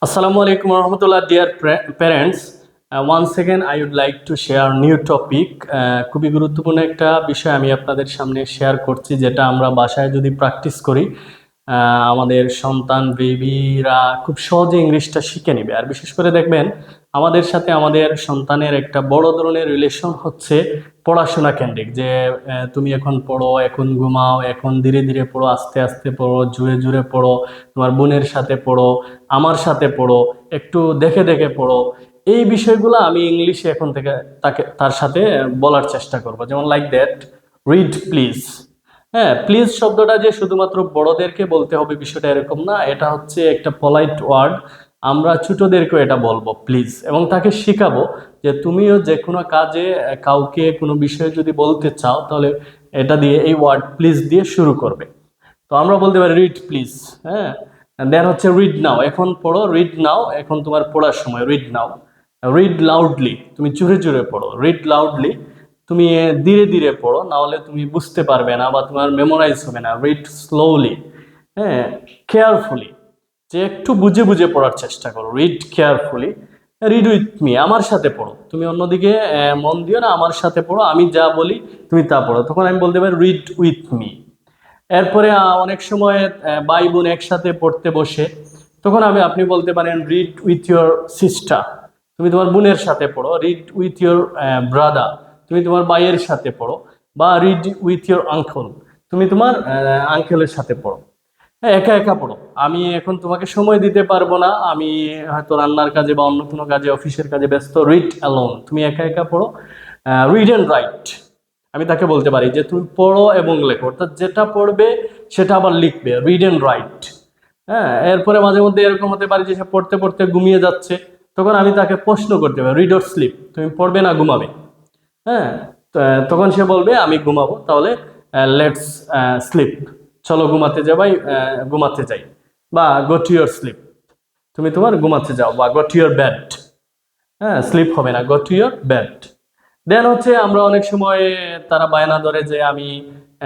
Assalamu alaikum warahmatullah, dear parents. Once again, I would like to share new topic. খুবই গুরুত্বপূর্ণ একটা বিষয় আমি আপনাদের সামনে শেয়ার করছি, যেটা আমরা বাসায় যদি প্র্যাকটিস করি আমাদের সন্তান বেবিরা খুব সহজে ইংলিশটা শিখে নেবে। আর বিশেষ করে দেখবেন আমাদের সাথে আমাদের সন্তানের একটা বড় ধরনের রিলেশন হচ্ছে পড়াশোনা কেন্দ্রিক, যে তুমি এখন পড়ো, এখন ঘুমাও, এখন ধীরে ধীরে পড়ো, আস্তে আস্তে পড়ো, জুড়ে জুড়ে পড়ো, তোমার বোনের সাথে পড়ো, আমার সাথে পড়ো, একটু দেখে দেখে পড়ো। এই বিষয়গুলো আমি ইংলিশে এখন থেকে তার সাথে বলার চেষ্টা করব। যেমন লাইক দ্যাট, রিড প্লিজ। হ্যাঁ, প্লিজ শব্দটা যে শুধুমাত্র বড়দেরকে বলতে হবে বিষয়টা এরকম না, এটা হচ্ছে একটা পলাইট ওয়ার্ড। আমরা ছোটদেরকেও এটা বলবো প্লিজ, এবং তাকে শেখাবো যে তুমিও যে কোনো কাজে কাউকে কোনো বিষয়ে যদি বলতে চাও তাহলে এটা দিয়ে, এই ওয়ার্ড প্লিজ দিয়ে শুরু করবে। তো আমরা বলতে পারি রিড প্লিজ। হ্যাঁ, দেন হচ্ছে রিড নাও, এখন পড়ো, রিড নাও, এখন তোমার পড়ার সময়, রিড নাও। রিড লাউডলি, তুমি জোরে জোরে পড়ো, রিড লাউডলি, তুমি ধীরে ধীরে পড়ো, না হলে তুমি বুঝতে পারবে না বা তোমার মেমোরাইজ হবে না। রিড স্লোলি, হ্যাঁ, কেয়ারফুলি, যে একটু বুঝে বুঝে পড়ার চেষ্টা করো। Read carefully. Read with me, আমার সাথে পড়ো, তুমি অন্যদিকে মন দিও না, আমার সাথে পড়ো, আমি যা বলি তুমি তা পড়ো। তখন আমি বলতে পারি রিড উইথ মি। এরপরে অনেক সময় ভাই বোন একসাথে পড়তে বসে, তখন আপনি বলতে পারেন রিড উইথ ইউর সিস্টার, তুমি তোমার বোনের সাথে পড়ো। রিড উইথ ইউর ব্রাদার, তুমি তোমার ভাইয়ের সাথে পড়ো। বা রিড উইথ ইউর আঙ্কল, তুমি তোমার আঙ্কেলের সাথে পড়ো। হ্যাঁ, একা একা পড়ো, আমি এখন তোমাকে সময় দিতে পারবো না, আমি হয়তো রান্নার কাজে বা অন্য কোনো কাজে, অফিসের কাজে ব্যস্ত। রিড অ্যালোন, তুমি একা একা পড়ো। রিড অ্যান্ড রাইট, আমি তাকে বলতে পারি যে তুমি পড়ো এবং লেখো, অর্থাৎ যেটা পড়বে সেটা আবার লিখবে। Read and right. হ্যাঁ, এরপরে মাঝে মধ্যে এরকম হতে পারে যে সে পড়তে পড়তে ঘুমিয়ে যাচ্ছে, তখন আমি তাকে প্রশ্ন করতে পারি রিড অর স্লিপ, তুমি পড়বে না ঘুমাবে? হ্যাঁ, তখন সে বলবে আমি ঘুমাবো, তাহলে লেটস স্লিপ, চলো ঘুমাতে যাবাই, ঘুমাতে যাই। বা গো টু ইয়োর স্লিপ, তুমি তোমার ঘুমাতে যাও, বা গো টু ইয়োর বেড। হ্যাঁ, স্লিপ হবে না, গো টু ইয়োর বেড। দেন হচ্ছে আমরা অনেক সময় তারা বায়না ধরে যে আমি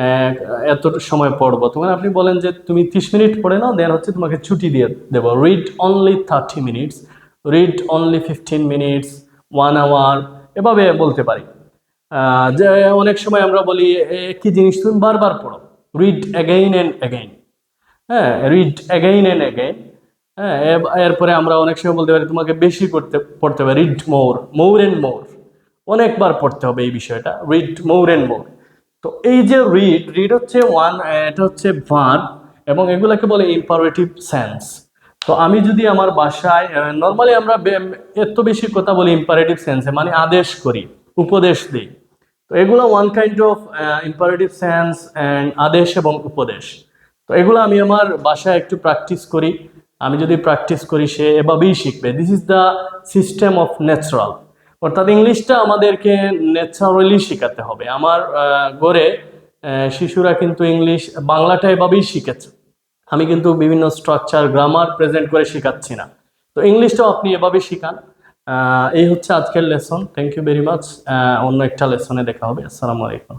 আহ, এত সময় পড়বো, তখন আপনি বলেন যে তুমি 30 মিনিট পড়ে নাও, দেন হচ্ছে তোমাকে ছুটি দিয়ে দেবো। Read only 30 minutes, read only 15 minutes, 1 hour, এভাবে বলতে পারি। যে অনেক সময় আমরা বলি একই জিনিস তুমি বারবার পড়ো, রিড অ্যাগেইন অ্যান্ড অ্যাগেইন। হ্যাঁ, রিড অ্যাগেইন অ্যান্ড অ্যাগেইন। হ্যাঁ, এরপরে আমরা অনেক সময় বলতে পারি তোমাকে বেশি পড়তে হবে, read more, more and more, অনেকবার পড়তে হবে এই বিষয়টা, রিড মোর অ্যান্ড মোর। তো এই যে রিড, রিড হচ্ছে এটা হচ্ছে ভার্ব, এবং এগুলাকে বলে ইম্পারেটিভ সেন্স। তো আমি যদি আমার বাসায় নর্মালি আমরা এত বেশি কথা বলি ইম্পারেটিভ সেন্সে, মানে আদেশ করি, উপদেশ দিই। তো এগুলো one kind of imperative sense and আদেশ এবং উপদেশ। তো এগুলো আমি আমার বাসায় একটু প্র্যাকটিস করি। আমি যদি প্র্যাকটিস করি সে এভাবেই শিখবে। This is the system of natural, অর্থাৎ ইংলিশটা আমাদেরকে ন্যাচারালি শেখাতে হবে। আমার ঘরে শিশুরা কিন্তু ইংলিশ, বাংলাটা এভাবেই শিখেছে। আমি কিন্তু বিভিন্ন স্ট্রাকচার, গ্রামার প্রেজেন্ট করে শেখাচ্ছি না। তো ইংলিশটাও আপনি এভাবে শিখান। এই হচ্ছে আজকের lesson. Thank you very much. অন্য একটা লেসনে দেখা হবে। আসসালামু আলাইকুম।